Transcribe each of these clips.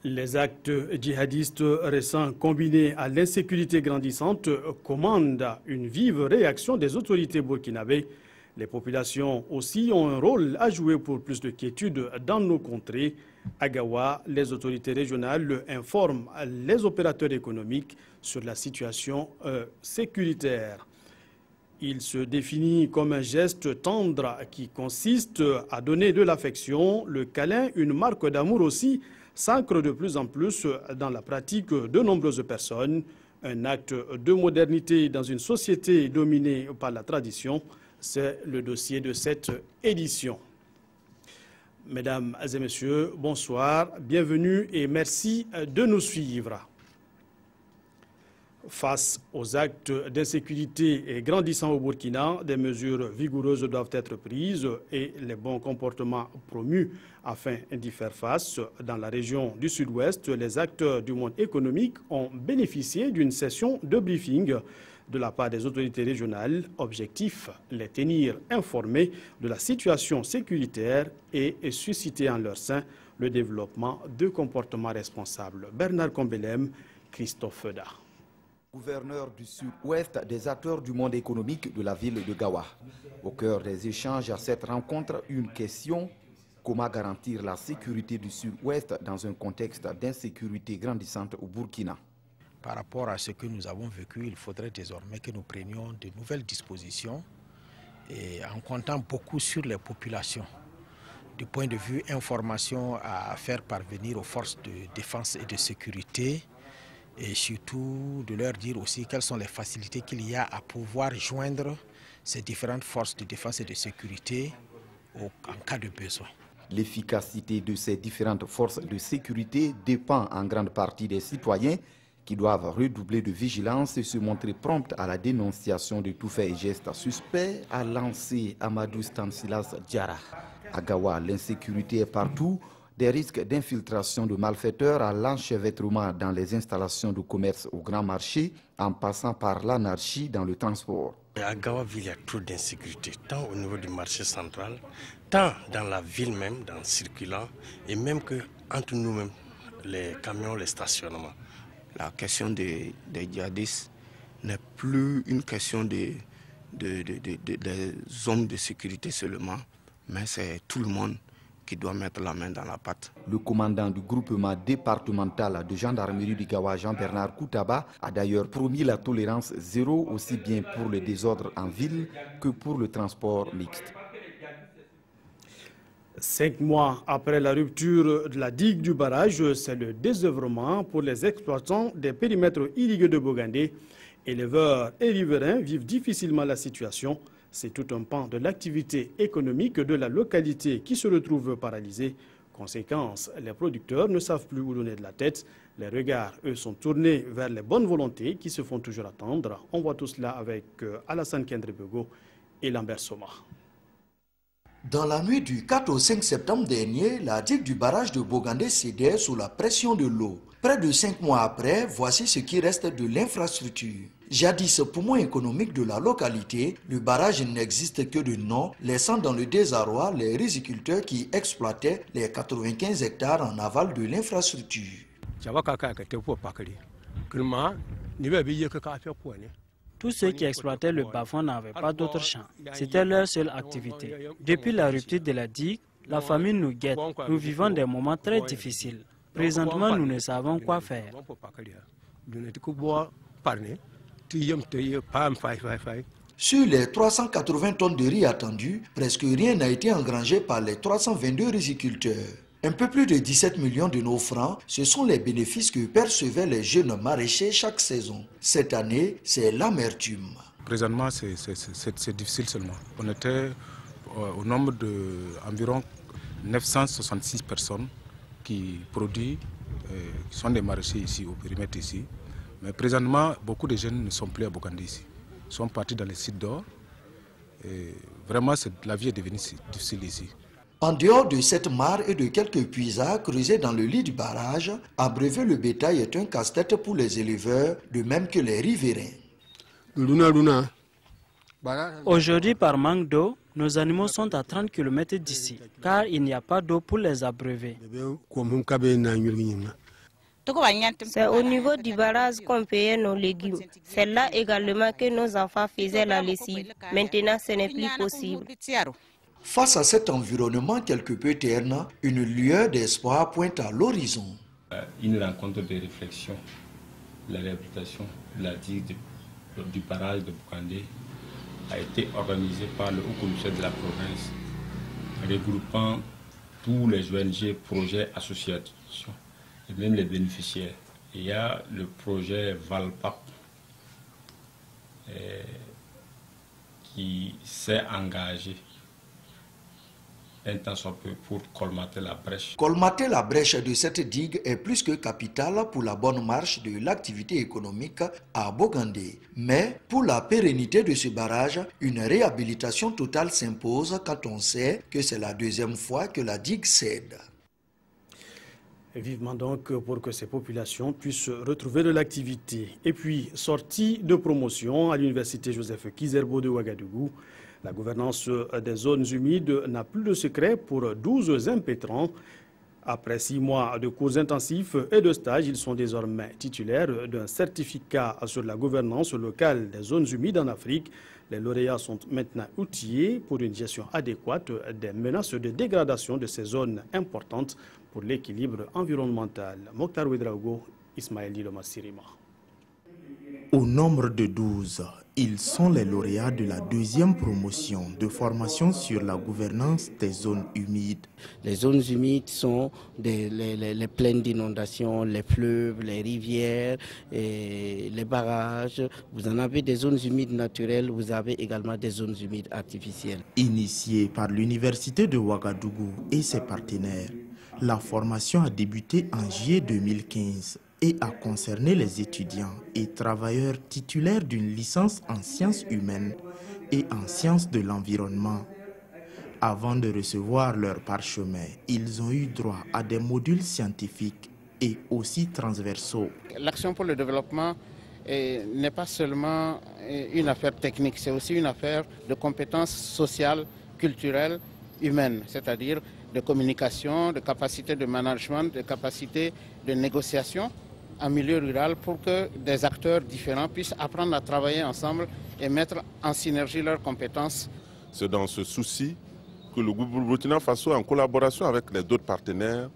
Les actes djihadistes récents combinés à l'insécurité grandissante commandent une vive réaction des autorités burkinabées. Les populations aussi ont un rôle à jouer pour plus de quiétude dans nos contrées. À Gawa, les autorités régionales informent les opérateurs économiques sur la situation sécuritaire. Il se définit comme un geste tendre qui consiste à donner de l'affection, le câlin, une marque d'amour aussi, s'ancre de plus en plus dans la pratique de nombreuses personnes. Un acte de modernité dans une société dominée par la tradition, c'est le dossier de cette édition. Mesdames et messieurs, bonsoir, bienvenue et merci de nous suivre. Face aux actes d'insécurité grandissant au Burkina, des mesures vigoureuses doivent être prises et les bons comportements promus afin d'y faire face. Dans la région du Sud-Ouest, les acteurs du monde économique ont bénéficié d'une session de briefing de la part des autorités régionales. Objectif, les tenir informés de la situation sécuritaire et susciter en leur sein le développement de comportements responsables. Bernard Combelem, Christophe Feda. Gouverneur du Sud-Ouest, des acteurs du monde économique de la ville de Gawa. Au cœur des échanges à cette rencontre, une question: comment garantir la sécurité du Sud-Ouest dans un contexte d'insécurité grandissante au Burkina? Par rapport à ce que nous avons vécu, il faudrait désormais que nous prenions de nouvelles dispositions et en comptant beaucoup sur les populations. Du point de vue information à faire parvenir aux forces de défense et de sécurité, et surtout de leur dire aussi quelles sont les facilités qu'il y a à pouvoir joindre ces différentes forces de défense et de sécurité en cas de besoin. L'efficacité de ces différentes forces de sécurité dépend en grande partie des citoyens qui doivent redoubler de vigilance et se montrer promptes à la dénonciation de tout fait et geste suspect, a lancé Amadou Stanislas Diarra. À Gawa, l'insécurité est partout. Des risques d'infiltration de malfaiteurs à l'enchevêtrement dans les installations de commerce au grand marché, en passant par l'anarchie dans le transport. À Gawaville, il y a trop d'insécurité, tant au niveau du marché central, tant dans la ville même, dans le circulant, et même que entre nous-mêmes, les camions, les stationnements. La question des djihadistes n'est plus une question des hommes de sécurité seulement, mais c'est tout le monde qui doit mettre la main dans la pâte. Le commandant du groupement départemental de gendarmerie du Gawa, Jean-Bernard Koutaba, a d'ailleurs promis la tolérance zéro aussi bien pour le désordre en ville que pour le transport mixte. 5 mois après la rupture de la digue du barrage, c'est le désœuvrement pour les exploitants des périmètres irrigués de Bogandé. Éleveurs et riverains vivent difficilement la situation. C'est tout un pan de l'activité économique de la localité qui se retrouve paralysée. Conséquence, les producteurs ne savent plus où donner de la tête. Les regards, eux, sont tournés vers les bonnes volontés qui se font toujours attendre. On voit tout cela avec Alassane Kendrebego et Lambert Soma. Dans la nuit du 4 au 5 septembre dernier, la digue du barrage de Bogandé cédait sous la pression de l'eau. Près de 5 mois après, voici ce qui reste de l'infrastructure. Jadis poumon économique de la localité, le barrage n'existe que de nom, laissant dans le désarroi les riziculteurs qui exploitaient les 95 hectares en aval de l'infrastructure. Tous ceux qui exploitaient le bas-fond n'avaient pas d'autre champ. C'était leur seule activité. Depuis la rupture de la digue, la famine nous guette. Nous vivons des moments très difficiles. Présentement, nous ne savons quoi faire. Sur les 380 tonnes de riz attendues, presque rien n'a été engrangé par les 322 riziculteurs. Un peu plus de 17 millions de nos francs, ce sont les bénéfices que percevaient les jeunes maraîchers chaque saison. Cette année, c'est l'amertume. Présentement, c'est difficile seulement. On était au nombre d'environ 966 personnes qui produisent, qui sont des maraîchers ici, au périmètre ici. Mais présentement, beaucoup de jeunes ne sont plus à Bogandé ici. Ils sont partis dans les sites d'or. Vraiment, la vie est devenue difficile ici. En dehors de cette mare et de quelques puisards creusés dans le lit du barrage, abreuver le bétail est un casse-tête pour les éleveurs, de même que les riverains. Aujourd'hui, par manque d'eau, nos animaux sont à 30 km d'ici, car il n'y a pas d'eau pour les abreuver. C'est au niveau du barrage qu'on payait nos légumes. C'est là également que nos enfants faisaient la lessive. Maintenant, ce n'est plus possible. Face à cet environnement quelque peu terne, une lueur d'espoir pointe à l'horizon. Une rencontre de réflexion, la réhabilitation de la digue du barrage de Bokandé a été organisée par le haut commissaire de la province, regroupant tous les ONG, projets, associations et même les bénéficiaires. Il y a le projet Valpap qui s'est engagé un temps soit peu pour colmater la brèche. Colmater la brèche de cette digue est plus que capital pour la bonne marche de l'activité économique à Bokandé. Mais pour la pérennité de ce barrage, une réhabilitation totale s'impose quand on sait que c'est la deuxième fois que la digue cède. Et vivement donc pour que ces populations puissent retrouver de l'activité. Et puis, sortie de promotion à l'université Joseph Kizerbo de Ouagadougou, la gouvernance des zones humides n'a plus de secret pour 12 impétrants. Après 6 mois de cours intensifs et de stages, ils sont désormais titulaires d'un certificat sur la gouvernance locale des zones humides en Afrique. Les lauréats sont maintenant outillés pour une gestion adéquate des menaces de dégradation de ces zones importantes pour l'équilibre environnemental. Mokhtar Ouedraogo, Ismaël Diloma Sirima. Au nombre de 12, ils sont les lauréats de la deuxième promotion de formation sur la gouvernance des zones humides. Les zones humides sont les plaines d'inondations, les fleuves, les rivières, et les barrages. Vous en avez des zones humides naturelles, vous avez également des zones humides artificielles. Initiée par l'université de Ouagadougou et ses partenaires, la formation a débuté en juillet 2015. Et a concerné les étudiants et travailleurs titulaires d'une licence en sciences humaines et en sciences de l'environnement. Avant de recevoir leur parchemin, ils ont eu droit à des modules scientifiques et aussi transversaux. L'action pour le développement n'est pas seulement une affaire technique, c'est aussi une affaire de compétences sociales, culturelles, humaines, c'est-à-dire de communication, de capacité de management, de capacité de négociation en milieu rural pour que des acteurs différents puissent apprendre à travailler ensemble et mettre en synergie leurs compétences. C'est dans ce souci que le Burkina Faso, en collaboration avec les autres partenaires,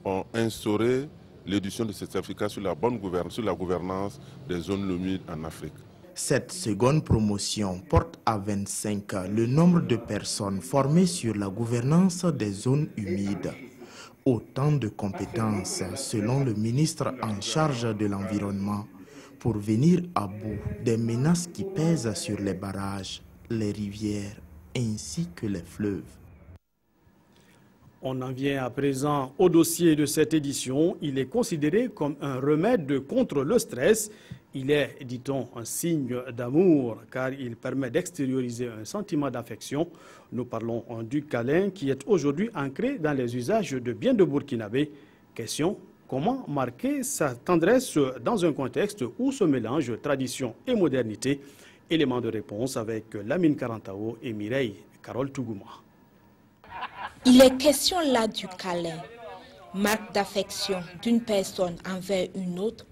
ont instauré l'édition de ce certificat sur la bonne gouvernance, sur la gouvernance des zones humides en Afrique. Cette seconde promotion porte à 25 le nombre de personnes formées sur la gouvernance des zones humides. Autant de compétences, selon le ministre en charge de l'environnement, pour venir à bout des menaces qui pèsent sur les barrages, les rivières ainsi que les fleuves. On en vient à présent au dossier de cette édition. Il est considéré comme un remède contre le stress. Il est, dit-on, un signe d'amour car il permet d'extérioriser un sentiment d'affection. Nous parlons du câlin qui est aujourd'hui ancré dans les usages de bien de Burkinabés. Question, comment marquer sa tendresse dans un contexte où se mélangent tradition et modernité? Élément de réponse avec Lamine Karantao et Mireille Carole Tougouma. Il est question là du câlin, marque d'affection d'une personne envers une autre.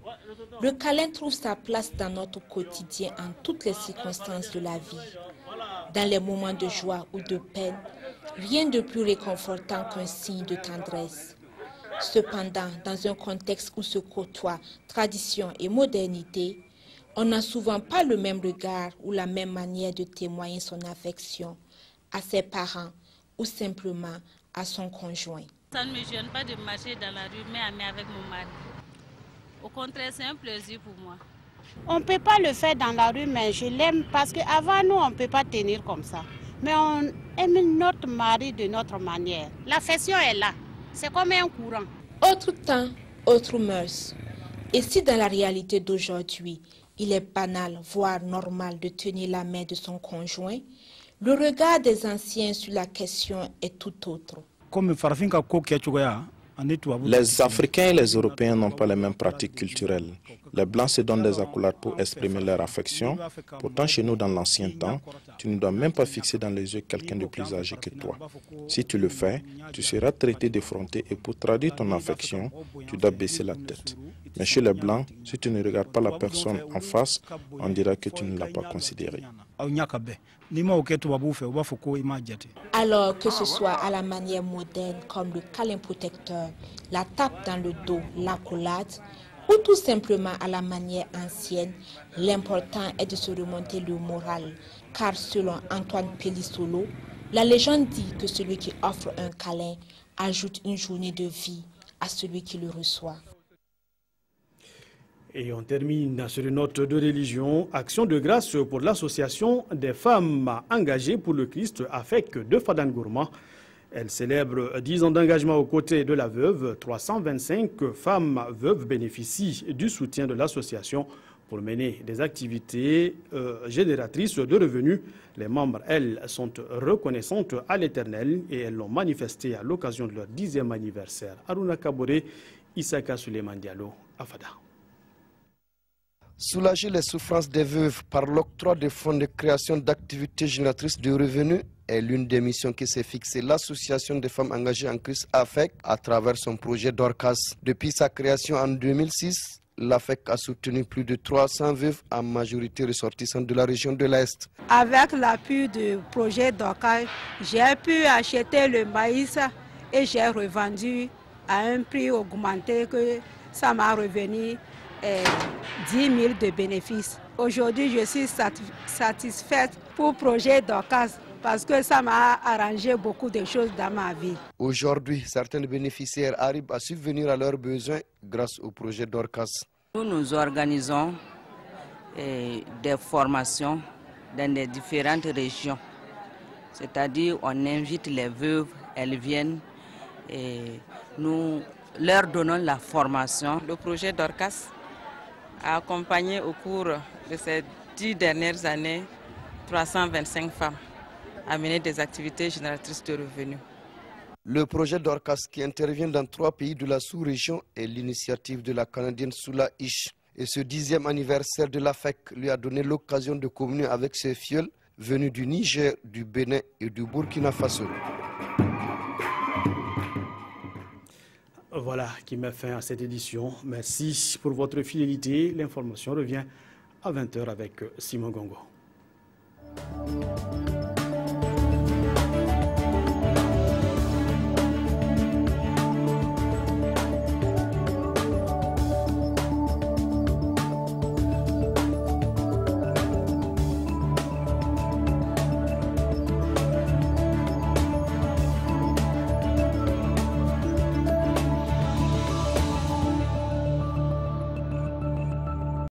Le câlin trouve sa place dans notre quotidien en toutes les circonstances de la vie. Dans les moments de joie ou de peine, rien de plus réconfortant qu'un signe de tendresse. Cependant, dans un contexte où se côtoient tradition et modernité, on n'a souvent pas le même regard ou la même manière de témoigner son affection à ses parents ou simplement à son conjoint. Ça ne me gêne pas de marcher dans la rue, mais avec mon mari. Au contraire, c'est un plaisir pour moi. On ne peut pas le faire dans la rue, mais je l'aime parce qu'avant nous, on ne peut pas tenir comme ça. Mais on aime notre mari de notre manière. L'affection est là. C'est comme un courant. Autre temps, autre mœurs. Et si dans la réalité d'aujourd'hui, il est banal, voire normal de tenir la main de son conjoint, le regard des anciens sur la question est tout autre. Comme Farfinka Kokia Chugaya, Les Africains et les Européens n'ont pas les mêmes pratiques culturelles. Les Blancs se donnent des accolades pour exprimer leur affection. Pourtant, chez nous, dans l'ancien temps, tu ne dois même pas fixer dans les yeux quelqu'un de plus âgé que toi. Si tu le fais, tu seras traité d'effronté et pour traduire ton affection, tu dois baisser la tête. Mais chez les Blancs, si tu ne regardes pas la personne en face, on dira que tu ne l'as pas considéré. Alors que ce soit à la manière moderne comme le câlin protecteur, la tape dans le dos, l'accolade, ou tout simplement à la manière ancienne, l'important est de se remonter le moral. Car selon Antoine Pellissolo, la légende dit que celui qui offre un câlin ajoute une journée de vie à celui qui le reçoit. Et on termine sur une note de religion. Action de grâce pour l'association des femmes engagées pour le Christ AFEC de Fadangourma. Elle célèbre 10 ans d'engagement aux côtés de la veuve. 325 femmes veuves bénéficient du soutien de l'association pour mener des activités génératrices de revenus. Les membres, elles, sont reconnaissantes à l'Éternel et elles l'ont manifesté à l'occasion de leur 10e anniversaire. Aruna Kabore, Isaka Suleiman Diallo, Afada. Soulager les souffrances des veuves par l'octroi de fonds de création d'activités génératrices de revenus est l'une des missions qui s'est fixée l'association des femmes engagées en Christ AFEC à travers son projet Dorcas. Depuis sa création en 2006, l'AFEC a soutenu plus de 300 veuves, en majorité ressortissantes de la région de l'Est. Avec l'appui du projet Dorcas, j'ai pu acheter le maïs et j'ai revendu à un prix augmenté que ça m'a revenu 10 000 de bénéfices. Aujourd'hui, je suis satisfaite pour le projet Dorcas parce que ça m'a arrangé beaucoup de choses dans ma vie. Aujourd'hui, certains bénéficiaires arrivent à subvenir à leurs besoins grâce au projet Dorcas. Nous organisons des formations dans les différentes régions. C'est-à-dire, on invite les veuves, elles viennent et nous leur donnons la formation. Le projet Dorcas a accompagné au cours de ces 10 dernières années 325 femmes à mener des activités génératrices de revenus. Le projet Dorcas, qui intervient dans 3 pays de la sous-région, est l'initiative de la Canadienne Soula Ish. Et ce 10e anniversaire de l'AFEC lui a donné l'occasion de communier avec ses filleuls venus du Niger, du Bénin et du Burkina Faso. Voilà qui met fin à cette édition. Merci pour votre fidélité. L'information revient à 20 h avec Simon Gongo.